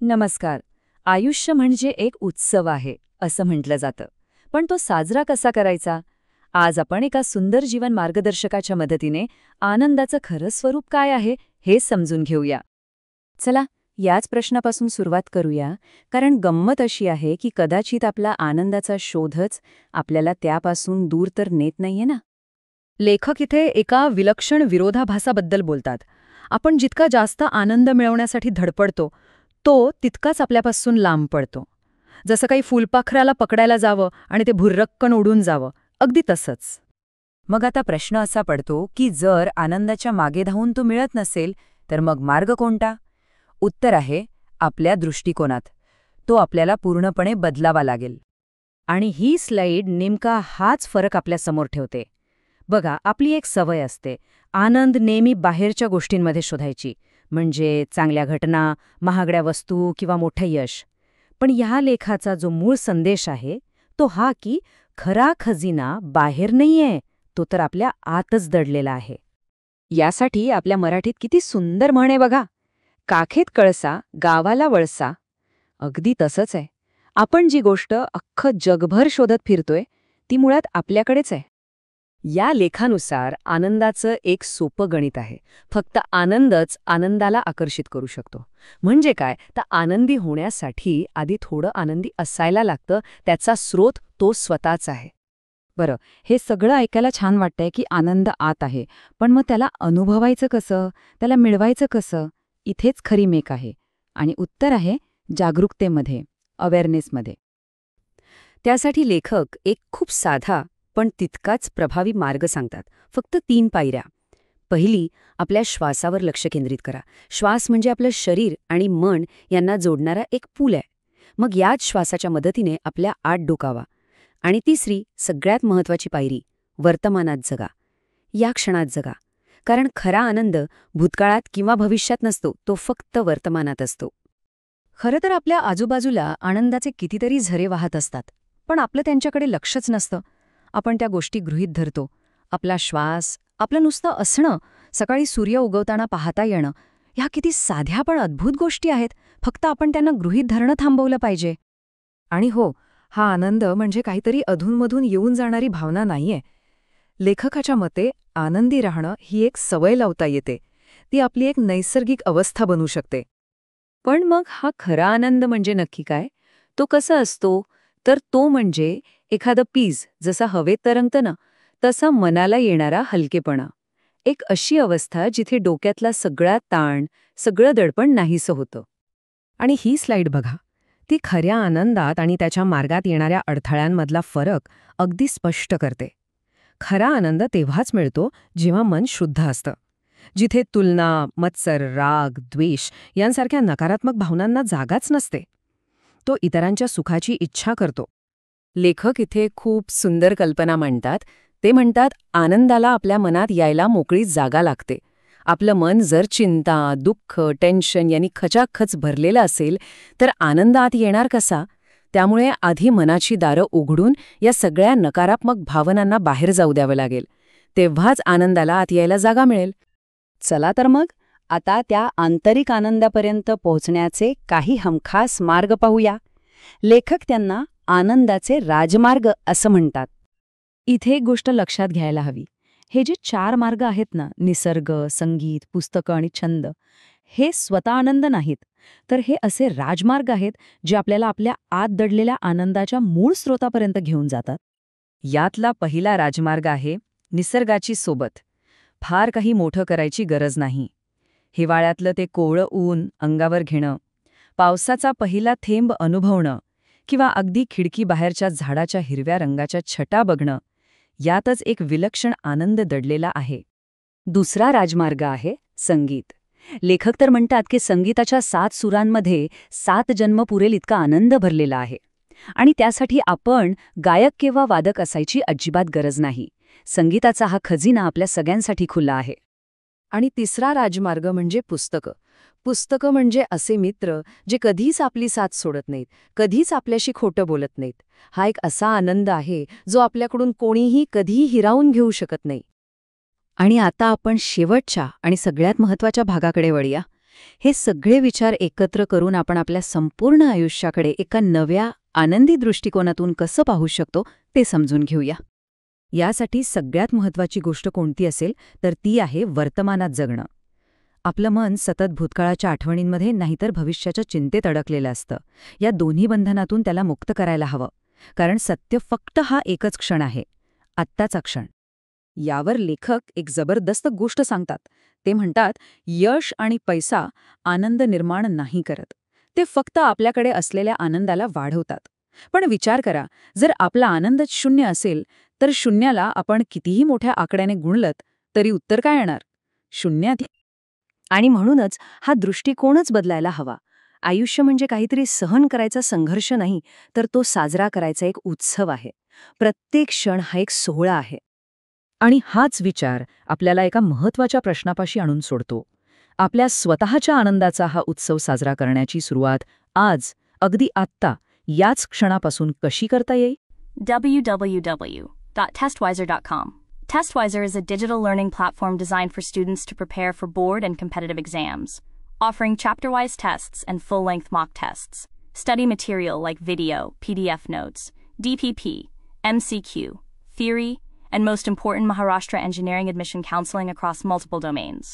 नमस्कार. आयुष्य म्हणजे एक उत्सव आहे असं म्हटलं जातं. पण तो साजरा कसा करायचा? आज आपण एका सुंदर जीवन मार्गदर्शकाच्या मदतीने आनंदाचं खरं स्वरूप काय आहे हे समजून घेऊया. चला, याच प्रश्नापासून सुरुवात करूया, कारण गंमत अशी आहे की कदाचित आपला आनंदाचा शोधच आपल्याला त्यापासून दूर तर नेत नाहीये ना. लेखक इथे एका विलक्षण विरोधाभासाबद्दल बोलतात. आपण जितका जास्त आनंद मिळवण्यासाठी धडपडतो तो तितकाच आपल्यापासून लांब पडतो. जसं काही फुलपाखराला पकडायला जावं आणि ते भुर्रक्कन उडून जावं, अगदी तसंच. मग आता प्रश्न असा पडतो की जर आनंदाच्या मागे धावून तो मिळत नसेल तर मग मार्ग कोणता? उत्तर आहे आपल्या दृष्टिकोनात. तो आपल्याला पूर्णपणे बदलावा लागेल. आणि ही स्लाईड नेमका हाच फरक आपल्यासमोर ठेवते. बघा, आपली एक सवय असते, आनंद नेहमी बाहेरच्या गोष्टींमध्ये शोधायची, म्हणजे चांगल्या घटना, महागड्या वस्तू किंवा मोठं यश. पण ह्या लेखाचा जो मूळ संदेश आहे तो हा की खरा खजिना बाहेर नाहीये, तो तर आपल्या आतच दडलेला आहे. यासाठी आपल्या मराठीत किती सुंदर म्हण आहे बघा, काखेत कळसा गावाला वळसा. अगदी तसंच आहे. आपण जी गोष्ट अख्खं जगभर शोधत फिरतोय ती मुळात आपल्याकडेच आहे. या लेखानुसार आनंदाचं एक सोपं गणित आहे. फक्त आनंदच आनंदाला आकर्षित करू शकतो. म्हणजे काय, तर आनंदी होण्यासाठी आधी थोडं आनंदी असायला लागतं. त्याचा स्रोत तो स्वतःच आहे. बरं, हे सगळं ऐकायला छान वाटतंय की आनंद आत आहे, पण मग त्याला अनुभवायचं कसं, त्याला मिळवायचं कसं? इथेच खरी मेक आहे. आणि उत्तर आहे जागरूकतेमध्ये, अवेअरनेसमध्ये. त्यासाठी लेखक एक खूप साधा पण तितकाच प्रभावी मार्ग सांगतात. फक्त 3 पायऱ्या. पहिली, आपल्या श्वासावर लक्ष केंद्रित करा. श्वास म्हणजे आपलं शरीर आणि मन यांना जोडणारा एक पूल आहे. मग याच श्वासाच्या मदतीने आपल्या आत डोकावा. आणि तिसरी, सगळ्यात महत्त्वाची पायरी, वर्तमानात जगा. या क्षणात जगा. कारण खरा आनंद भूतकाळात किंवा भविष्यात नसतो, तो फक्त वर्तमानात असतो. खरं तर आपल्या आजूबाजूला आनंदाचे कितीतरी झरे वाहत असतात, पण आपलं त्यांच्याकडे लक्षच नसतं. आपण त्या गोष्टी गृहीत धरतो. आपला श्वास, आपलं नुसतं असणं, सकाळी सूर्य उगवताना पाहता येणं, ह्या किती साध्या पण अद्भुत गोष्टी आहेत. फक्त आपण त्यांना गृहीत धरणं थांबवलं पाहिजे. आणि हो, हा आनंद म्हणजे काहीतरी अधूनमधून येऊन जाणारी भावना नाहीये. लेखकाच्या मते आनंदी राहणं ही एक सवय लावता येते. ती आपली एक नैसर्गिक अवस्था बनू शकते. पण मग हा खरा आनंद म्हणजे नक्की काय? तो कसा असतो? तर तो म्हणजे एखादं पीस जसा हवेत तरंगतं ना, तसा मनाला येणारा हलकेपणा. एक अशी अवस्था जिथे डोक्यातला सगळा ताण, सगळं दडपण नाहीसं होतं. आणि ही स्लाईड बघा, ती खऱ्या आनंदात आणि त्याच्या मार्गात येणाऱ्या अडथळ्यांमधला फरक अगदी स्पष्ट करते. खरा आनंद तेव्हाच मिळतो जेव्हा मन शुद्ध असतं, जिथे तुलना, मत्सर, राग, द्वेष यांसारख्या नकारात्मक भावनांना जागाच नसते. तो इतरांच्या सुखाची इच्छा करतो. लेखक इथे खूप सुंदर कल्पना मांडतात. ते म्हणतात, आनंदाला आपल्या मनात यायला मोकळी जागा लागते. आपलं मन जर चिंता, दुःख, टेन्शन यांनी खचाखच भरलेलं असेल तर आनंद आत येणार कसा? त्यामुळे आधी मनाची दारं उघडून या सगळ्या नकारात्मक भावनांना बाहेर जाऊ द्यावं लागेल. तेव्हाच आनंदाला आत यायला जागा मिळेल. चला तर मग आता त्या आंतरिक आनंदापर्यंत पोहोचण्याचे काही हमखास मार्ग पाहूया. लेखक त्यांना आनंदाचे राजमार्ग असं म्हणतात. इथे एक गोष्ट लक्षात घ्यायला हवी. हे जे 4 मार्ग आहेत ना, निसर्ग, संगीत, पुस्तकं आणि छंद, हे स्वतः आनंद नाहीत, तर हे असे राजमार्ग आहेत जे आपल्याला आपल्या आत दडलेल्या आनंदाच्या मूळ स्रोतापर्यंत घेऊन जातात. यातला पहिला राजमार्ग आहे निसर्गाची सोबत. फार काही मोठं करायची गरज नाही. हिवाळ्यातलं ते कोवळं ऊन अंगावर घेणं, पावसाचा पहिला थेंब अनुभवणं किंवा अगदी खिडकीबाहेरच्या झाडाच्या हिरव्या रंगाच्या छटा बघणं, यातच एक विलक्षण आनंद दडलेला आहे. दुसरा राजमार्ग आहे संगीत. लेखक तर म्हणतात की संगीताच्या 7 सुरांमध्ये 7 जन्म पुरेल इतका आनंद भरलेला आहे. आणि त्यासाठी आपण गायक किंवा वादक असायची अजिबात गरज नाही. संगीताचा हा खजिना आपल्या सगळ्यांसाठी खुला आहे. आणि तिसरा राजमार्ग म्हणजे पुस्तकं. पुस्तकं म्हणजे असे मित्र जे कधीच आपली साथ सोडत नाहीत, कधीच आपल्याशी खोटं बोलत नाहीत. हा एक असा आनंद आहे जो आपल्याकडून कोणीही कधीही हिरावून घेऊ शकत नाही. आणि आता आपण शेवटच्या आणि सगळ्यात महत्त्वाच्या भागाकडे वळूया, हे सगळे विचार एकत्र करून आपण आपल्या संपूर्ण आयुष्याकडे एका नव्या, आनंदी दृष्टिकोनातून कसं पाहू शकतो ते समजून घेऊया. यासाठी सगळ्यात महत्त्वाची गोष्ट कोणती असेल तर ती आहे वर्तमानात जगणं. आपलं मन सतत भूतकाळाच्या आठवणींमध्ये नाहीतर भविष्याच्या चिंतेत अडकलेलं असतं. या दोन्ही बंधनातून त्याला मुक्त करायला हवं. कारण सत्य फक्त हा एकच क्षण आहे, आत्ताचा क्षण. यावर लेखक एक जबरदस्त गोष्ट सांगतात. ते म्हणतात, यश आणि पैसा आनंद निर्माण नाही करत. ते फक्त आपल्याकडे असलेल्या आनंदाला वाढवतात. पण विचार करा, जर आपला आनंदच शून्य असेल तर शून्याला आपण कितीही मोठ्या आकड्याने गुणलत तरी उत्तर काय येणार? शून्यात. आणि म्हणूनच हा दृष्टिकोनच बदलायला हवा. आयुष्य म्हणजे काहीतरी सहन करायचा संघर्ष नाही, तर तो साजरा करायचा एक उत्सव आहे. प्रत्येक क्षण हा एक सोहळा आहे. आणि हाच विचार आपल्याला एका महत्त्वाच्या प्रश्नापाशी आणून सोडतो. आपल्या स्वतःच्या आनंदाचा हा उत्सव साजरा करण्याची सुरुवात आज, अगदी आत्ता, याच क्षणापासून कशी करता येईल? www.testwiser.com. Testwiser is a digital learning platform designed for students to prepare for board and competitive exams, offering chapter-wise tests and full-length mock tests. Study material like video, PDF notes, DPP, MCQ, theory, and most important, Maharashtra engineering admission counseling across multiple domains.